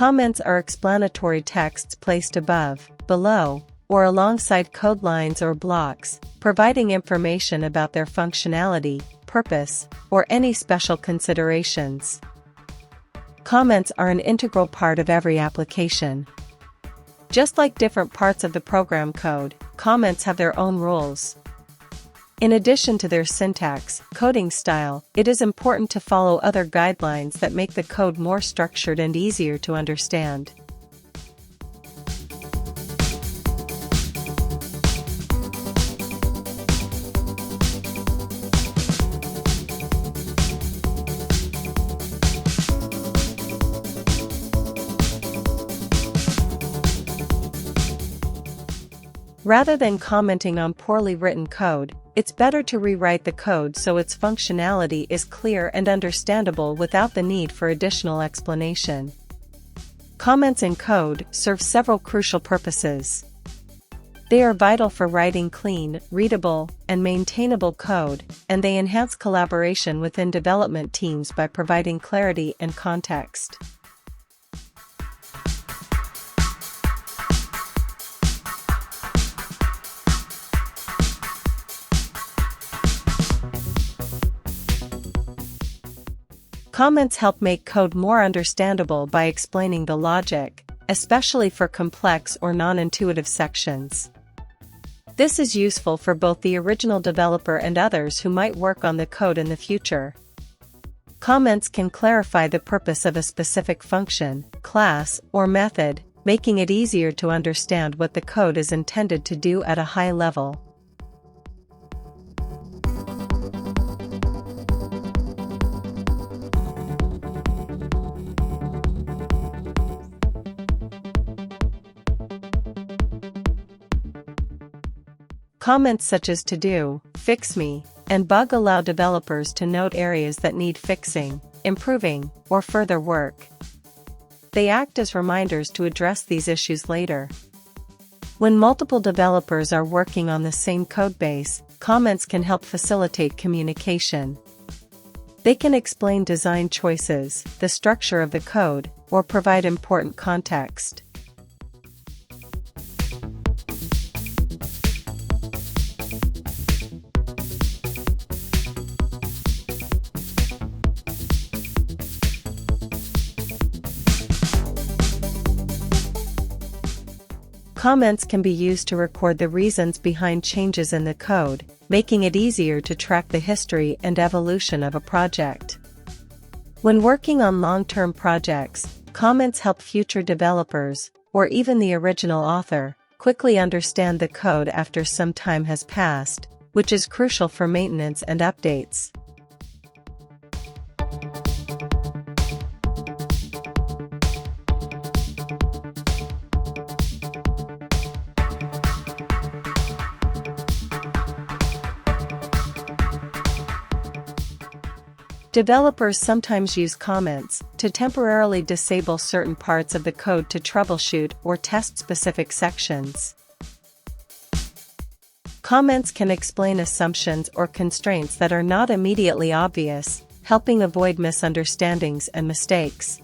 Comments are explanatory texts placed above, below, or alongside code lines or blocks, providing information about their functionality, purpose, or any special considerations. Comments are an integral part of every application. Just like different parts of the program code, comments have their own rules. In addition to their syntax, coding style, it is important to follow other guidelines that make the code more structured and easier to understand. Rather than commenting on poorly written code, it's better to rewrite the code so its functionality is clear and understandable without the need for additional explanation. Comments in code serve several crucial purposes. They are vital for writing clean, readable, and maintainable code, and they enhance collaboration within development teams by providing clarity and context. Comments help make code more understandable by explaining the logic, especially for complex or non-intuitive sections. This is useful for both the original developer and others who might work on the code in the future. Comments can clarify the purpose of a specific function, class, or method, making it easier to understand what the code is intended to do at a high level. Comments such as to do, fix me, and bug allow developers to note areas that need fixing, improving, or further work. They act as reminders to address these issues later. When multiple developers are working on the same codebase, comments can help facilitate communication. They can explain design choices, the structure of the code, or provide important context. Comments can be used to record the reasons behind changes in the code, making it easier to track the history and evolution of a project. When working on long-term projects, comments help future developers, or even the original author, quickly understand the code after some time has passed, which is crucial for maintenance and updates. Developers sometimes use comments to temporarily disable certain parts of the code to troubleshoot or test specific sections. Comments can explain assumptions or constraints that are not immediately obvious, helping avoid misunderstandings and mistakes.